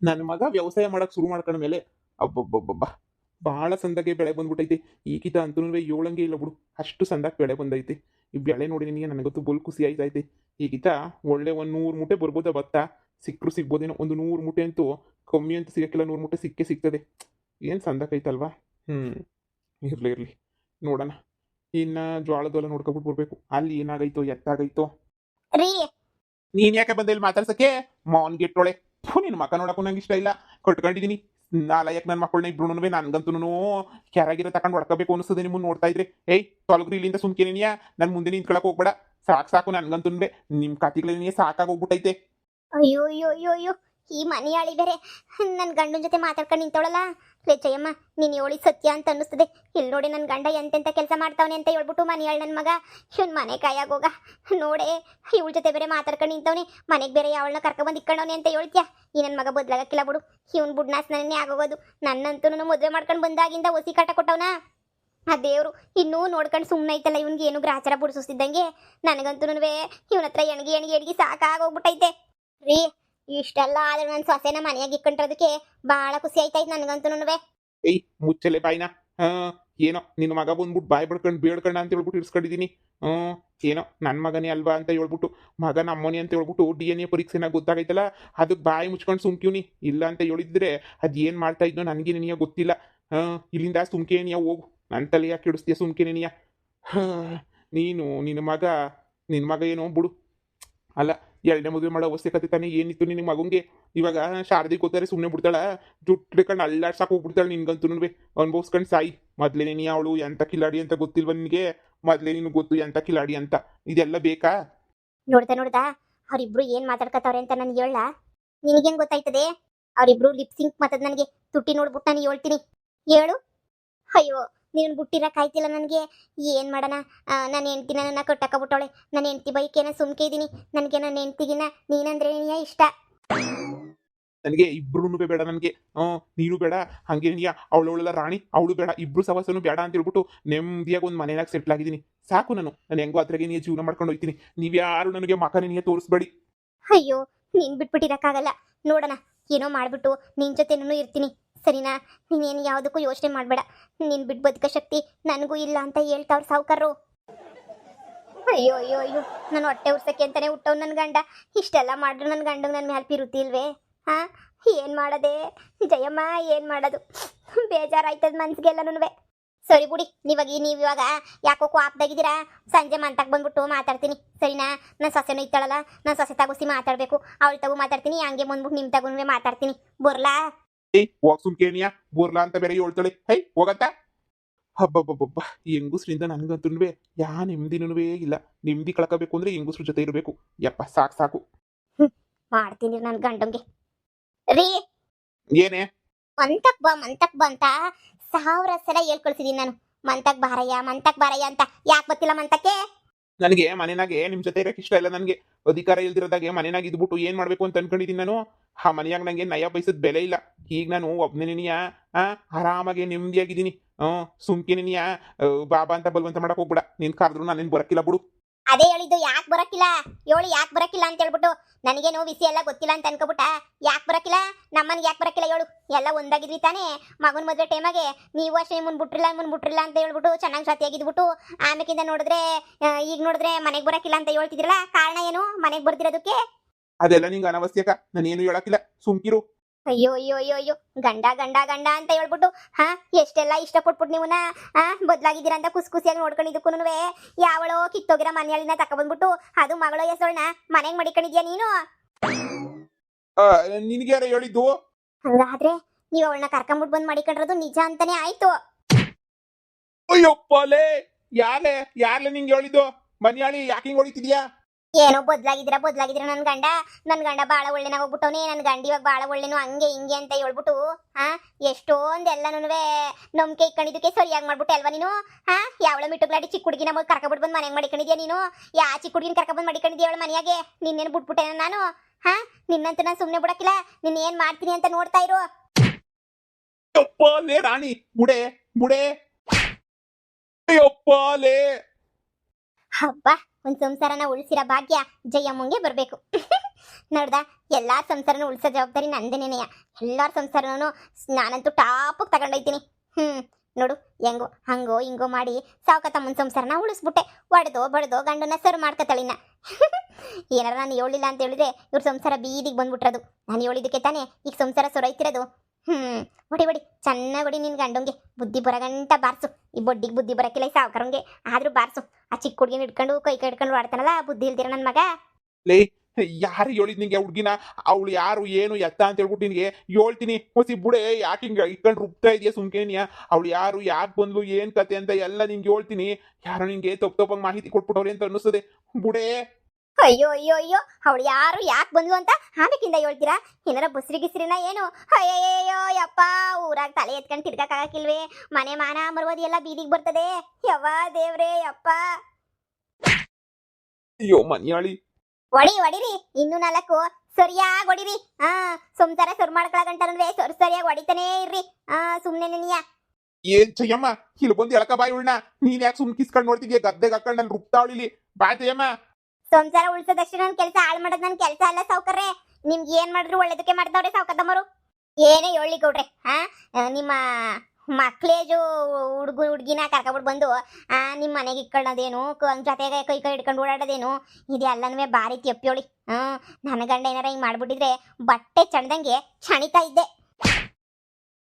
ನನ್ನ ಮಗ ವ್ಯವಸಾಯ ಮಾಡಕ್ ಶುರು ಮಾಡ್ಕೊಂಡ ಮೇಲೆ ಅಬ್ಬಬ್ಬಬ್ಬಬ್ಬ ಭಾಳ ಸಂದಾಗೆ ಬೆಳೆ ಬಂದ್ಬಿಟ್ಟೈತಿ. ಈಗಿತ ಅಂತೂ ಏಳಂಗೆ ಇಲ್ಲ ಬಿಡು, ಅಷ್ಟು ಸಂದಾಗ್ ಬೆಳೆ ಬಂದೈತಿ. ಈ ಬೆಳೆ ನೋಡಿ ನಿನಗೆ ನನಗಂತೂ ಬುಲ್ ಖುಷಿ ಆಯ್ತೈತಿ. ಈಗಿತ ಒಳ್ಳೆ ಒಂದು 100 ಮೂಟೆ ಬರ್ಬೋದ ಭತ್ತ, ಸಿಕ್ಕರು ಸಿಗ್ಬೋದೇನೋ. ಒಂದು 100 ಮೂಟೆ ಅಂತೂ ಕಮ್ಮಿ ಅಂತ ಸಿಗಕ್ಕಿಲ್ಲ, 100 ಮೂಟೆ ಸಿಕ್ಕೇ ಸಿಗ್ತದೆ. ಏನು ಸಂದಾಕೈತಲ್ವಾ. ಇರ್ಲಿ ಇರ್ಲಿ, ನೋಡೋಣ. ಇನ್ನ ಜ್ವಾಳದ ಹೊಲ ನೋಡ್ಕೊಬಿಟ್ಟು ಬರ್ಬೇಕು, ಅಲ್ಲಿ ಏನಾಗೈತೋ ಎತ್ತಾಗೈತೋ. ರೀ ನೀನ್ ಯಾಕೆ ಬಂದ ಇಲ್ಲಿ ಮಾತಾಡ್ಸಕ್ಕೆ? ಮಾವನ್ ಗೆಟ್ಟೊಳೆ. ನಿನ್ ಮಕ ನೋಡಕ್ಕೂ ನಂಗೆ ಇಷ್ಟ ಇಲ್ಲ. ಕಟ್ಕೊಂಡಿದೀನಿ ನಾಲ್ಕು ನನ್ನ ಮಕ್ಕಳನ್ನ ಇಬ್ರು. ನನ್ಗಂತೂ ಕ್ಯಾರಾಗಿರ ತಗೊಂಡು ಹೊಡ್ಕೋಬೇಕು ಅನಿಸ್ತದೆ ನಿಮ್ಮನ್ನ ನೋಡ್ತಾ ಇದ್ರೆ. ಏಯ್ ತೊಲಗ್ರಿ ಇಲ್ಲಿಂದ ಸುಮ್ಕೇನಿಯಾ, ನನ್ ಮುಂದೆ ನಿಂತ್ಕೊಳಕ್ ಹೋಗ್ಬೇಡ. ಸಾಕು ನನ್ಗಂತೂ ನಿಮ್ ಕಾತಿಗಳೇ ಸಾಕಾಗೋಗ್ಬಿಟ್ಟೈತೆ. ಅಯ್ಯೋ ಅಯ್ಯೋ ಅಯ್ಯೋ ಅಯ್ಯೋ, ಈ ಮನೆಯಾಳಿ ಬೇರೆ ನನ್ನ ಗಂಡನ ಜೊತೆ ಮಾತಾಡ್ಕೊಂಡು ನಿಂತವಳಲ್ಲ. ಲೇ ಜಯಮ್ಮ, ನೀನು ಹೇಳಿ ಸತ್ಯ ಅಂತ ಅನ್ನಿಸ್ತದೆ. ಇಲ್ಲಿ ನೋಡಿ ನನ್ನ ಗಂಡ ಎಂತೆಂಥ ಕೆಲಸ ಮಾಡ್ತಾವನೆ ಅಂತ ಹೇಳ್ಬಿಟ್ಟು ಮನೆಯಾಳಿ ನನ್ನ ಮಗ ಇವನ್ ಮನೆ ಕಾಯಾಗೋಗ ನೋಡೆ, ಇವಳ ಜೊತೆ ಬೇರೆ ಮಾತಾಡ್ಕೊಂಡು ನಿಂತವನೆ. ಮನೆಗೆ ಬೇರೆ ಯಾವಳನ್ನ ಕರ್ಕೊಂಡ್ಬಂದು ಇಕ್ಕೊಂಡವನೆ ಅಂತ ಹೇಳ್ತೀಯ? ಈ ನನ್ನ ಮಗ ಬದಲಾಗಕ್ಕಿಲ್ಲ ಬಿಡು. ಇವನ್ ಬುಡ್ನಾಸ್ನೇ ಆಗೋಗೋದು. ನನ್ನಂತೂ ಮದುವೆ ಮಾಡ್ಕೊಂಡು ಬಂದಾಗಿಂದ ಒಸಿ ಕಾಟ ಕೊಟ್ಟವನ ಆ ದೇವ್ರು. ಇನ್ನೂ ನೋಡ್ಕೊಂಡು ಸುಮ್ಮನೆ ಐತಲ್ಲ ಇವನ್ಗೆ ಏನು ಗ್ರಾಚಾರ ಬುಡ್ಸಿದ್ದಂಗೆ. ನನಗಂತೂ ಇವನ ಹತ್ರ ಎಣ್ಗಿ ಸಾಕಾಗೋಗ್ಬಿಟ್ಟೈತೆ ರೀ. ಇಷ್ಟೆಲ್ಲ ಆದ್ರೆ ನನ್ನ ಸೊಸೆನ ಮನೆಯಾಗ ಇಕ್ಕೊಂಡ್ರದಕ್ಕೆ ಭಾಳ ಖುಷಿ ಆಯ್ತಾಯ್ತು ನನಗಂತೂ. ಏಯ್ ಮುಚ್ಚಲೆ ಬಾಯ್ನ. ಏನೋ ನಿನ್ನ ಮಗ ಬಂದ್ಬಿಟ್ಟು ಬಾಯ್ ಬಡ್ಕೊಂಡು ಬೇಡ್ಕಂಡ ಅಂತ ಹೇಳ್ಬಿಟ್ಟು ಇರ್ಸ್ಕೊಂಡಿದೀನಿ. ಏನೋ ನನ್ನ ಮಗನೇ ಅಲ್ವಾ ಅಂತ ಹೇಳ್ಬಿಟ್ಟು, ಮಗ ನಮ್ಮನೆ ಅಂತ ಹೇಳ್ಬಿಟ್ಟು DNA ಪರೀಕ್ಷೆನ ಗೊತ್ತಾಗೈತಲ್ಲ, ಅದಕ್ಕೆ ಬಾಯಿ ಮುಚ್ಕೊಂಡು ಸುಮ್ಕಿವ್ನಿ. ಇಲ್ಲ ಅಂತ ಹೇಳಿದ್ರೆ ಅದೇನು ಮಾಡ್ತಾ ಇದ್ನೋ ನನಗೆ ನಿನಗೆ ಗೊತ್ತಿಲ್ಲ. ಇಲ್ಲಿಂದ ಸುಮ್ಕೇನಿಯ ಹೋಗು, ನನ್ನ ತಲೆ ಯಾಕೆ ಕೆಡಿಸ್ತೀಯ? ಸುಮ್ಕೇನಿಯ ನೀನು ನಿನ್ನ ಮಗ ಏನೋ ಬಿಡು. ಅಲ್ಲ, ಎರಡನೇ ಮದುವೆ ಮಾಡೋ ಅವಶ್ಯಕತೆ ತಾನೇ ಏನಿತ್ತು ನಿನ್ನ ಮಗಂಗೆ? ಇವಾಗ ಶಾರದಿ ಗೊತ್ತಾರೆ ಸುಮ್ಮನೆ ಬಿಡ್ತಾಳ, ಜುಟ್ಟಿಡ್ಕೊಂಡು ಅಲ್ಲಾಡ್ಸಾಕ್ ಹೋಗ್ಬಿಡ್ತಾಳೆ. ನಿನ್ಗಂತೂ ಅನ್ಭವಿಸ್ಕೊಂಡು ಸಾಯಿ. ಮೊದ್ಲೇ ನೀನು ಅವಳು ಎಂತ ಕಿಲಾಡಿ ಅಂತ ಗೊತ್ತಿಲ್ವ ನಿನಗೆ? ಮೊದ್ಲೇ ನಿನ್ಗೆ ಗೊತ್ತು ಎಂತ ಕಿಲಾಡಿ ಅಂತ. ಇದೆಲ್ಲ ಬೇಕಾ? ನೋಡ್ದಾ ಅವ್ರಿಬ್ರು ಏನ್ ಮಾತಾಡ್ಕತ್ತವ್ರೆ ಅಂತ ನನ್ಗೆ ಹೇಳ. ನಿನಗೇನ್ ಗೊತ್ತಾಯ್ತದೆ? ಅವ್ರಿಬ್ರು ಲಿಪ್ ಸಿಂಕ್ ಮಾತದ್ ನನಗೆ ತುಟ್ಟಿ ನೋಡ್ಬಿಟ್ಟು ನಾನು ಹೇಳ್ತೀನಿ. ಹೇಳು. ಅಯ್ಯೋ, ನೀನು ಬುಟ್ಟಿರಕ್ಕಾಯ್ತಿಲ್ಲ ನನಗೆ. ಏನು ಮಾಡೋಣ? ನನ್ನ ಹೆಂಡ್ತಿನ ನನ್ನ ಕಟ್ಟಕಬಿಟ್ಟವಳೆ. ನನ್ನ ಹೆಂಡ್ತಿ ಬೈಕೇನ ಸುಮ್ಕೆ ಇದ್ದೀನಿ. ನನಗೆ ನನ್ನ ಹೆಂಡ್ತಿಗಿನ ನೀನಂದ್ರೆ ಇಷ್ಟ. ನನಗೆ ಇಬ್ರು ಬೇಡ. ನನಗೆ ನೀನು ಬೇಡ, ಹಂಗೆ ನೀ ಅವಳೆಲ್ಲ ರಾಣಿ, ಅವಳು ಬೇಡ. ಇಬ್ರು ಸವಸನು ಬೇಡ ಅಂತ ಹೇಳ್ಬಿಟ್ಟು ನೆಮ್ಮದಿಯಾಗಿ ಒಂದು ಮನೆಯಾಗ ಸೆಟ್ಲ್ ಆಗಿದ್ದೀನಿ. ಸಾಕು, ನಾನು ಹೆಂಗೋ ಅದ್ರಾಗೆ ನೀ ಜೀವನ ಮಾಡ್ಕೊಂಡು ಹೋಗ್ತೀನಿ. ನೀವ್ಯಾರು ನನಗೆ ಮಕನೇ ನೀ ತೋರಿಸ್ಬೇಡಿ. ಅಯ್ಯೋ, ನೀನು ಬಿಟ್ಬಿಟ್ಟಿರಕ್ಕಾಗಲ್ಲ. ನೋಡೋಣ, ಏನೋ ಮಾಡ್ಬಿಟ್ಟು ನಿನ್ನ ಜೊತೆನೂ ಇರ್ತೀನಿ, ಸರಿನಾ? ನೀನೇನು ಯಾವುದಕ್ಕೂ ಯೋಚನೆ ಮಾಡಬೇಡ. ನೀನು ಬಿಟ್ಟು ಬದುಕೋ ಶಕ್ತಿ ನನಗೂ ಇಲ್ಲ ಅಂತ ಹೇಳ್ತಾವ್ರು ಸಾವುಕಾರರು. ಅಯ್ಯೋ ಅಯ್ಯೋ ಅಯ್ಯೋ, ನಾನು ಹೊಟ್ಟೆ ಉರ್ಸಕ್ಕೆ ಅಂತಾನೆ ಹುಟ್ಟವ್ ನನ್ನ ಗಂಡ. ಇಷ್ಟೆಲ್ಲ ಮಾಡ್ರು ನನ್ನ ಗಂಡಂಗೆ ನನ್ನ ಮೇಲೆ ಪಿರುತಿ ಇಲ್ವೇ? ಹಾಂ, ಏನು ಮಾಡೋದೆ ಜಯಮ್ಮ, ಏನು ಮಾಡೋದು? ಬೇಜಾರಾಯ್ತದ ಮನ್ಸಿಗೆಲ್ಲನೂ. ಸರಿ ಬಿಡಿ, ನೀವಿವಾಗ ಯಾಕೋ ಆಪ್ದಾಗಿದ್ದೀರಾ? ಸಂಜೆ ಮಂತಕ್ಕೆ ಬಂದ್ಬಿಟ್ಟು ಮಾತಾಡ್ತೀನಿ, ಸರಿನಾ? ನನ್ನ ಸೊಸೆನೂ ಇತ್ತಾಳಲ್ಲ, ನನ್ನ ಸೊಸೆ ತಗೋಸಿ ಮಾತಾಡಬೇಕು. ಅವಳು ತಗೋ ಮಾತಾಡ್ತೀನಿ, ಹಂಗೆ ಬಂದ್ಬಿಟ್ಟು ನಿಮ್ಮ ತಗೊಂಡ್ರೆ ಮಾತಾಡ್ತೀನಿ. ಬರ್ಲಾ? ಏಯ್ ಹೋಗ್ ಸುಮ್ಕೇನಿಯಾ, ಬೋರ್ಲಾ ಅಂತ ಬೇರೆ ಹೇಳ್ತಾಳೆ. ಹೈ ಹೋಗತ್ತ. ಹಬ್ಬಬ್ಬಬ್ಬ, ಈ ಹೆಂಗುಸ್ರಿಂದ ನನಗಂತೂ ಯಾ ನೆಮ್ಮದಿನೂ ಇಲ್ಲ. ನೆಮ್ಮದಿ ಕಳ್ಕೋಬೇಕು ಅಂದ್ರೆ ಹೆಂಗುಸ್ರ ಜೊತೆ ಇರಬೇಕು. ಯಪ್ಪ ಸಾಕು. ಮಾಡ್ತೀನಿ ನನ್ನ ಗಂಡಂಗೆ. ರೀ ಏನೇ? ಮಂತಕ್ ಬಾ ಅಂತ 1000 ಸಲ ಹೇಳ್ಕೊಳ್ಸಿದೀನಿ ನಾನು. ಮಂತಕ್ ಬಾರಯ್ಯ ಅಂತ. ಯಾಕೆ ಗೊತ್ತಿಲ್ಲ ಮಂತಕ್ಕೆ? ನನಗೆ ಮನೆನಾಗೆ ನಿಮ್ ಜೊತೆ ಇರಕ್ಕೆ ಇಷ್ಟ ಇಲ್ಲ. ನನಗೆ ಅಧಿಕಾರ ಇಲ್ದಿರೋದಾಗೆ ಮನೆನಾಗ ಇದ್ಬಿಟ್ಟು ಏನ್ ಮಾಡ್ಬೇಕು ಅಂತ ಅನ್ಕೊಂಡಿದೀನಿ ನಾನು. ಆ ಮನೆಯಾಗ ನಂಗೆ ನಯ ಬಯಸದ್ ಬೆಲೆ ಇಲ್ಲ. ಈಗ ನಾನು ಒಬ್ನೇನಿಯ ಆರಾಮಾಗಿ ನೆಮ್ಮದಿಯಾಗಿದ್ದೀನಿ. ಸುಮ್ಕಿನಿಯ ಬಾಬಾ ಅಂತ ಬಲ್ವಂತ ಮಾಡಕ್ ಹೋಗ್ಬಿಡ. ನಿನ್ ಕರೆದ್ರು ನಾನೇನ್ ಬರಕ್ಕಿಲ್ಲ ಬಿಡು. ಅದೇ ಹೇಳಿದ್ದು, ಯಾಕೆ ಬರಕ್ಕಿಲ್ಲ ಅಂತ ಹೇಳ್ಬಿಟ್ಟು. ನನಗೇನು ವಿಷಯ ಎಲ್ಲ ಗೊತ್ತಿಲ್ಲ ಅಂತ ಅನ್ಕೋಬಿಟ್ಟ. ಯಾಕೆ ಬರಕ್ಕಿಲ್ಲ? ನಮ್ಮನಿಗೆ ಯಾಕೆ ಬರಕ್ಕಿಲ್ಲ ಹೇಳು? ಎಲ್ಲ ಒಂದಾಗಿದ್ವಿ ತಾನೇ ಮಗನ ಮದುವೆ ಟೈಮಾಗೆ. ನೀವು ಅಷ್ಟೇ ಮುನ್ಬಿಟ್ರಿಲ್ಲ ಅಂತ ಹೇಳ್ಬಿಟ್ಟು ಚೆನ್ನಾಗಿ ಜೊತೆಯಾಗಿದ್ಬಿಟ್ಟು ಆಮೇಕಿಂದ ನೋಡಿದ್ರೆ ಈಗ ನೋಡಿದ್ರೆ ಮನೆಗೆ ಬರಕ್ಕಿಲ್ಲ ಅಂತ ಹೇಳ್ತಿದ್ರಲ್ಲ. ಕಾರಣ ಏನು ಮನೆಗೆ ಬರ್ದಿರೋದಕ್ಕೆ? ಅದೆಲ್ಲ ನಿಂಗೆ ಅನವಶ್ಯಕ, ನಾನೇನು ಹೇಳಕ್ಕಿಲ್ಲ, ಸುಮ್ಕಿರು. ಅಯ್ಯೋ ಅಯ್ಯೋ ಅಯ್ಯೋ ಅಯ್ಯೋ, ಗಂಡ ಅಂತ ಹೇಳ್ಬಿಟ್ಟು ಎಷ್ಟೆಲ್ಲ ಇಷ್ಟಪಟ್ಬಿಟ್ಟು ನೀವನ್ನ ಬದಲಾಗಿದ್ದೀರಾ ಅಂತ ಖುಷಿಯಾಗಿ ನೋಡ್ಕೊಂಡಿದ್ದಕ್ಕೂ ಯಾವಳೋ ಕಿತ್ತೋಗಿರೋ ಮನೆಯಲ್ಲಿನ ತಕೊಬಂದ್ಬಿಟ್ಟು ಅದು ಮಗಳೋ ಹೆಸರನ್ನ ಮನೆಗೆ ಮಡಿಕೊಂಡಿದ್ಯಾ ನೀನು? ನಿನ್ಗೆ ಯಾರು ಹೇಳಿದ್ದು? ಹಂಗಾದ್ರೆ ನೀವು ಅವಳನ್ನ ಕರ್ಕೊಂಡ್ಬಿಟ್ಟು ಬಂದು ಮಡಿಕೊಂಡಿರೋದು ನಿಜ ಅಂತಾನೆ ಆಯ್ತು. ಅಯ್ಯಪ್ಪಲೇ, ಯಾರ್ಲೆ ನಿಂಗೆ ಹೇಳಿದ್ದು? ಮನೆಯಾಳಿ ಯಾಕೆ ಹಿಂಗ್ ಹೊಡಿತಿದ್ಯಾ? ಏನೋ ಬದಲಾಗಿದ್ದೀರಾ ನನ್ನ ಗಂಡ ಬಾಳ ಒಳ್ಳೆನ ಹೋಗ್ಬಿಟ್ಟವನೇ. ನನ್ನ ಗಂಡ ಇವಾಗ ಬಾಳ ಒಳ್ಳೆನು, ಹಂಗೆ ಹಿಂಗೆ ಅಂತ ಹೇಳ್ಬಿಟ್ಟು ಎಷ್ಟೊಂದೆಲ್ಲನೂ ನಂಬಿಕೆ ಇಕ್ಕೊಂಡಿದ್ದಕ್ಕೆ ಸರಿಯಾಗಿ ಮಾಡ್ಬಿಟ್ಟೆ ಅಲ್ವಾ ನೀನು? ಯಾವಳ ಮಿಟ್ಟುಗ್ಲಾಡಿ ಚಿಕ್ಕ ಹುಡುಗಿ ನಮಗೆ ಕರ್ಕೊಬಿಟ್ಟು ಬಂದು ಮನೆಗೆ ಮಡಿಕೊಂಡಿದ್ಯಾ ನೀನು? ಚಿಕ್ಕ ಹುಡುಗಿನ ಕರ್ಕೊಬಂದು ಮಡಿಕೊಂಡಿದ್ಯಾ ಅವಳ ಮನೆಯಾಗೆ? ನಿನ್ನೇನು ಬಿಟ್ಬಿಟ್ಟೆ ನಾನು? ನಿನ್ನಂತ ನಾನು ಸುಮ್ಮನೆ ಬಿಡಕ್ಕಿಲ್ಲ. ನಿನ್ನ ಏನ್ ಮಾಡ್ತೀನಿ ಅಂತ ನೋಡ್ತಾ ಇರು. ಅಪ್ಪಲೇ ರಾಣಿ, ಬುಡೆ ಅಪ್ಪಲೇ. ಹಬ್ಬ, ಒಂದ್ ಸಂಸಾರನ ಉಳಿಸಿರೋ ಭಾಗ್ಯ ಜಯಮ್ಮಂಗೆ ಬರ್ಬೇಕು. ನೋಡ್ದ ಎಲ್ಲಾರ ಸಂಸಾರನು ಉಳಿಸೋ ಜವಾಬ್ದಾರಿ ನಂದೇನೇನೆಯ. ಎಲ್ಲಾರ ಸಂಸಾರನು ನಾನಂತೂ ಟಾಪಿಗೆ ತಗೊಂಡೋಯ್ತೀನಿ. ನೋಡು ಹೆಂಗೋ ಹಂಗೋ ಹಿಂಗೋ ಮಾಡಿ ಸಾವ್ಕ ತಮ್ಮನ ಸಂಸಾರನ ಉಳಿಸ್ಬಿಟ್ಟೆ. ಒಡೆದೋ ಬಡ್ದೋ ಗಂಡನ ಸರ್ ಮಾಡ್ಕತಳಿನ. ಏನಾರ ನಾನು ಹೇಳಿಲ್ಲ ಅಂತ ಹೇಳಿದ್ರೆ ಇವ್ರ ಸಂಸಾರ ಬೀದಿಗೆ ಬಂದ್ಬಿಟ್ರದು. ನಾನು ಹೇಳಿದಕ್ಕೆ ತಾನೇ ಈಗ ಸಂಸಾರ ಸೊರೈತಿರೋದು. ಹೊಡಿ ಹೊಡಿ ಚೆನ್ನಾಗಿ ಹೊಡಿ ನಿನ್ ಗಂಡಂಗೆ. ಬುದ್ಧಿ ಬರಗಂಟ ಬಾರ್ಸು. ಈ ಬೊಡ್ಡಿಗೆ ಬುದ್ಧಿ ಬರಕ್ಕಿಲ್ಲ ಈ ಸಾವ್ಕಾರಂಗೆ, ಆದ್ರೂ ಬಾರ್ಸು. ಆ ಚಿಕ್ಕ ಹುಡುಗಿನ ಹಿಡ್ಕೊಂಡು ಕೈ ಹಿಡ್ಕೊಂಡು ಆಡ್ತಾನಲ್ಲ, ಬುದ್ಧಿ ಇಲ್ದಿರ ನನ್ನ ಮಗ. ಲೇ ಯಾರು ಹೇಳಿದ್ ನಿಂಗೆ ಹುಡ್ಗಿನ? ಅವಳು ಯಾರು ಏನು ಎತ್ತ ಅಂತ ಹೇಳ್ಬಿಟ್ಟು ನಿನಗೆ ಹೇಳ್ತೀನಿ. ಹೊಸಿ ಬುಡೆ ಯಾಕೆ ಹಿಂಗೆ ಇಟ್ಕೊಂಡು ರುಬ್ತಾ ಇದೆಯಾ ಸುಮ್ಕೇನಿಯಾ? ಅವಳು ಯಾರು, ಯಾಕೆ ಬಂದ್ಲು, ಏನ್ ಕತೆ ಅಂತ ಎಲ್ಲ ನಿಂಗೆ ಹೇಳ್ತೀನಿ. ಯಾರೋ ನಿಂಗೆ ತಪ್ಪಂಗೆ ಮಾಹಿತಿ ಕೊಟ್ಬಿಟ್ಟವ್ರೆ ಅಂತ ಅನ್ನಿಸ್ತದೆ ಬುಡೆ. ಅಯ್ಯೋ ಅಯ್ಯೋ ಅಯ್ಯೋ, ಅವಳು ಯಾರು ಯಾಕೆ ಬಂದ್ಲು ಅಂತ ಆಮೇಕಿಂದ ಹೇಳ್ತೀರಾ? ಏನಾರ ಬಸ್ರಿ ಗಿಸ್ರಿನ ಏನು? ಅಯ್ಯಯ್ಯೋ ಯಪ್ಪ, ಊರಾಗ ತಲೆ ಎತ್ಕೊಂಡು ತಿರ್ಗಕ್ಕಾಗಕ್ಕಿಲ್ವೇ? ಮನೆ ಮಾನ ಮರ್ವದಿ ಎಲ್ಲ ಬೀದಿಗೆ ಬರ್ತದೆ. ಯವ್ವ ದೇವ್ರೇ ಯಪ್ಪ. ಅಯ್ಯೋ ಮನ್ಯಾಳಿ, ಹೊಡಿರಿ ಇನ್ನು 4 ಸರಿಯಾಗಿ ಹೊಡಿರಿ. ಸಂಸಾರ ಸೊರ್ ಮಾಡ್ಕೊಳಗಂಟಂದ್ರೆ ಸರಿಯಾಗಿ ಹೊಡಿತಾನೇ ಇರ್ರಿ. ಸುಮ್ನೆ ನೆನಿಯ ಏನ್ ಚೆಯ್ಯಮ್ಮ, ಇಲ್ಲಿ ಬಂದು ಎಳಕ ಬಾಯಿ ಉಳ್ಳ. ನೀನ್ ಯಾಕೆ ಸುಮ್ ಕಿಸ್ಕೊಂಡು ನೋಡ್ತಿದ್ಯಾ? ಗದ್ದೆಗೆ ಹಾಕೊಂಡು ನಾನು ರುಬ್ತಾವಳಿಲಿ ಬಾ ಚೆಯ್ಯಮ್ಮ. ಸಂಸಾರ ಉಳ್ಸೋದಷ್ಟೇ ನನ್ನ ಕೆಲಸ, ಹಾಳು ಮಾಡೋದು ನನ್ನ ಕೆಲಸ ಅಲ್ಲ ಸಾವ್ಕರ್ರೆ. ನಿಮ್ಗೆ ಏನ್ ಮಾಡಿದ್ರು ಒಳ್ಳೇದಕ್ಕೆ ಮಾಡ್ತಾವ್ರೆ ಸಾವ್ಕದಮ್ಮರು. ಏನೇ ಹೇಳಿ ಕೊಡ್ರಿ. ನಿಮ್ಮ ಮಕ್ಳೇಜು ಹುಡುಗಿನ ಕರ್ಕೊಬಿಟ್ಟು ಬಂದು ನಿಮ್ಮ ಮನೆಗೆ ಇಟ್ಕೊಳ್ಳೋದೇನು, ಜೊತೆಗೆ ಕೈ ಹಿಡ್ಕೊಂಡು ಓಡಾಡೋದೇನು, ಇದೆಲ್ಲನೂ ಭಾರಿ ತೆಪ್ಪಿಯೋಳಿ. ನನ್ನ ಗಂಡ ಏನಾರ ಹಿಂಗೆ ಮಾಡ್ಬಿಟ್ಟಿದ್ರೆ ಬಟ್ಟೆ ಚಣ್ದಂಗೆ ಚಣಿತಾ ಇದ್ದೆ.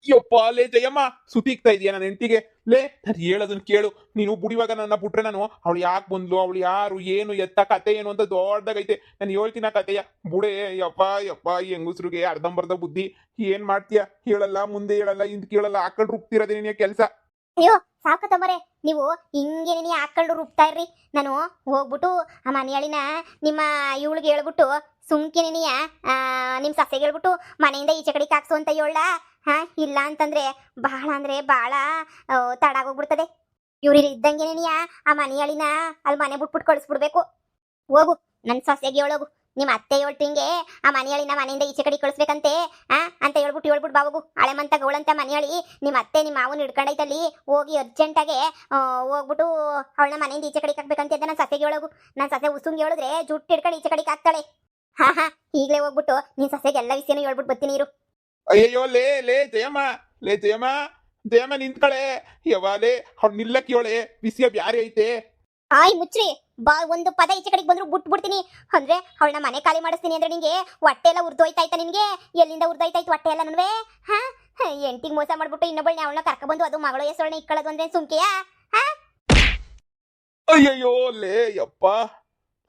ಯಪ್ಪ ಲೇ ಜಯಮ್ಮ, ಸುತಿಕ್ತಾ ಇದೀಯ ನನ್ನ ಹೆಂಡತಿಗೆ. ಲೇ ನಾನು ಹೇಳೋದನ್ನ ಕೇಳು. ನೀನು ಬುಡಿವಾಗ ನನ್ನ ಬಿಟ್ರೆ ನಾನು ಅವಳು ಯಾಕೆ ಬಂದ್ಲು, ಅವಳು ಯಾರು, ಏನು ಎತ್ತ, ಕತೆ ಏನು ಅಂತ ದೊಡ್ಡದಾಗೈತೆ. ನಾನು ಹೇಳ್ತೀನಿ ಆ ಕತೆಯ. ಬುಡೆ ಯಪ್ಪ ಯಪ್ಪ, ಹೆಂಗಸ್ರಿಗೆ ಅರ್ಧಂಬರ್ಧ ಬುದ್ಧಿ. ಏನ್ ಮಾಡ್ತೀಯ? ಹೇಳಲ್ಲ, ಮುಂದೆ ಹೇಳಲ್ಲ, ಹಿಂದ್ ಕೇಳಲ್ಲ, ಹಾಕೊಂಡು ರುಬ್ತಿರೋದೇ ನಿನ್ನ ಕೆಲಸ. ಅಯ್ಯೋ ಸಾಕತ್ತಂಬರೆ, ನೀವು ಹಿಂಗೆ ನೀ ಹಾಕೊಂಡು ರುಬ್ತಾ ಇರ್ರಿ. ನಾನು ಹೋಗ್ಬಿಟ್ಟು ಆ ಮನೆಯಾಳಿನ ನಿಮ್ಮ ಇವಳಿಗೆ ಹೇಳ್ಬಿಟ್ಟು ಸುಮ್ಕಿನಿಯ ನಿಮ್ಮ ಸಸ್ಯಗೆ ಹೇಳ್ಬಿಟ್ಟು ಮನೆಯಿಂದ ಈಚೆ ಕಡೆಗೆ ಹಾಕ್ಸು ಅಂತ ಹೇಳ. ಇಲ್ಲ ಅಂತಂದ್ರೆ ಬಹಳ ಅಂದ್ರೆ ಬಹಳ ತಡಾಗೋಗ್ಬಿಡ್ತದೆ. ಇವ್ರು ಇದ್ದಂಗೆ ನೀಯ ಆ ಮನೆಯಾಳಿನ ಅಲ್ಲಿ ಮನೆ ಬಿಟ್ಬಿಟ್ಟು ಕಳಿಸ್ಬಿಡ್ಬೇಕು. ಹೋಗು ನನ್ನ ಸಸ್ಯಗೆ ಹೇಳೋಗು. ನಿಮ್ಮ ಅತ್ತೆ ಹೇಳ್ತಿಂಗೆ ಆ ಮನೆಯಾಳಿನ ಮನೆಯಿಂದ ಈಚೆ ಕಡೆ ಕಳಿಸ್ಬೇಕಂತೆ ಅಂತ ಹೇಳ್ಬಿಟ್ಟು ಬಾಬು. ಹಳೆ ಮಂತ ಗೌಳಂತ ಮನೆಯಾಳಿ ನಿಮ್ಮ ಅತ್ತೆ ನಿಮ್ಮ ಮಾವನ ಹಿಡ್ಕೊಂಡೈತಲ್ಲಿ. ಹೋಗಿ ಅರ್ಜೆಂಟಾಗೆ ಹೋಗ್ಬಿಟ್ಟು ಅವಳನ್ನ ಮನೆಯಿಂದ ಈಚೆ ಕಡೆಗೆ ಹಾಕ್ಬೇಕಂತ ಅಂತ ನನ್ನ ಸಸ್ಯಗೆ ಹೇಳೋಗು. ನನ್ನ ಸಸ್ಯ ಉಸುಂಗೆ ಹೇಳಿದ್ರೆ ಜುಟ್ಟು ಹಿಡ್ಕೊಂಡು ಈಚೆ ಕಡೆಗೆ ಹಾಕ್ತಾಳೆ. ಈಗಲೇ ಹೋಗ್ಬಿಟ್ಟು ನಿನ್ನ ಸಸ್ಯಗೆ ಎಲ್ಲ ವಿಷಯನೂ ಹೇಳ್ಬಿಟ್ಟು ಬರ್ತೀನಿ ಇರು. ಅಯ್ಯಯ್ಯೋ ಲೇ ಲೇ ಜಯಮ್ಮ, ಲೇ ಜಯಮ್ಮ, ಜಯಮ್ಮ ನಿಂತ್ಕಳೆ. ಯವಾಲೇ ಅವ್ಳು ನಿಲ್ಲಕ್ಕೆ ಹೇಳೆ, ವಿಷಯ ಬ್ಯಾರೆ ಐತೆ. ಆಯ್ ಮುಚ್ಚ್ರಿ ಬಾ. ಒಂದು ಪದ ಈಚೆ ಕಡೆಗೆ ಬಂದ್ರು ಬಿಟ್ಬಿಡ್ತೀನಿ. ಅಂದ್ರೆ ಅವಳನ್ನ ಮನೆ ಖಾಲಿ ಮಾಡಿಸ್ತೀನಿ ಅಂದ್ರೆ ನಿಂಗೆ ಹೊಟ್ಟೆ ಎಲ್ಲ ಉರ್ದೋಯ್ತಾಯ್ತಾ? ನಿನ್ಗೆ ಎಲ್ಲಿಂದ ಉರ್ದೋಯ್ತಾಯ್ತು ಹೊಟ್ಟೆ ಎಲ್ಲ? ನನ್ವೆ ಎಂಟಿಗೆ ಮೋಸ ಮಾಡ್ಬಿಟ್ಟು ಇನ್ನೊಬ್ಬಳನ್ನ ಅವಳನ್ನ ಕರ್ಕೊಬಂದು ಅದು ಮಗಳು ಹೆಸರನ್ನ ಇಟ್ಕೊಳ್ಳೋದು ಅಂದ್ರೆ ಸುಮ್ಕೆಯಾ? ಅಯ್ಯಯ್ಯೋ ಲೇ ಯಪ್ಪ,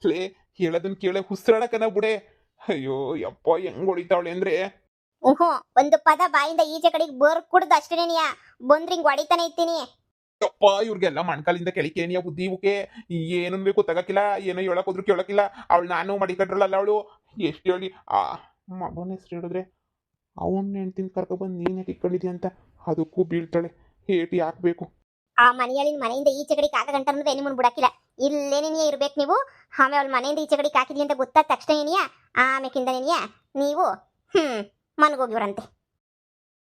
ಲೇ ಹೇಳೋದನ್ನ ಕೇಳೆ ಹುಸ್ರಾಡಕನ ಬುಡೆ. ಅಯ್ಯೋ ಯಪ್ಪ, ಹೆಂಗ್ ಹೊಡಿತಾವಳೆ ಅಂದ್ರೆ. ಒಂದು ಪದ ಬಾಯಿಂದ ಈಚೆ ಕಡೆಗೆ ಕುಡ್ದು ಅಷ್ಟೇನೇನಿಯ ಬಂದ್ರೆ ಹಿಂಗ್ ಹೊಡಿತಾನೆ ಇರ್ತೀನಿ. ಯಪ್ಪ, ಇವ್ರಿಗೆಲ್ಲ ಮಣ್ಕಾಲಿಂದ ಕೆಳಿಕೇನಿಯ ಬುದ್ಧಿ ಇವಕ್ಕೆ. ಏನನ್ ಬೇಕು ತಗಕಿಲ್ಲ, ಏನೋ ಹೇಳಕ್ ಹೋದ್ರು ಕೇಳಕಿಲ್ಲ. ಅವಳು ನಾನು ಮಡಿಕಟ್ರಲ್ಲ ಅವಳು. ಎಷ್ಟು ಹೇಳಿ ಆ ಮಗನ ಹೆಸರು ಹೇಳಿದ್ರೆ ಅವನ್ನ ಹೆಂಡ್ತಿನ ಕರ್ಕೊಬಂದು ನೀನ್ ಯಾಕೆ ಇಟ್ಕೊಂಡಿದ್ಯ ಅಂತ ಅದಕ್ಕೂ ಬೀಳ್ತಾಳೆ. ಏಟಿ ಹಾಕ್ಬೇಕು. ಆ ಮನೆಯಾಳಿನ ಮನೆಯಿಂದ ಈಚೆ ಕಡೆಗೆ ಹಾಕ ಗಂಟ ಅನ್ನೋದು ನಿಮ್ಮನ್ನು ಬಿಡಾಕಿಲ್ಲ. ಇಲ್ಲೇನೇನಿಯ ಇರ್ಬೇಕು ನೀವು. ಆಮೇಲೆ ಅವಳ ಮನೆಯಿಂದ ಈಚೆ ಕಡೆಗೆ ಹಾಕಿದ್ವಿ ಅಂತ ಗೊತ್ತಾದ ತಕ್ಷಣ ಏನಿಯಾ ಆಮೇಕಿಂದ ನೀವು ಮನ್ಗೋಗಿವ್ರಂತೆ.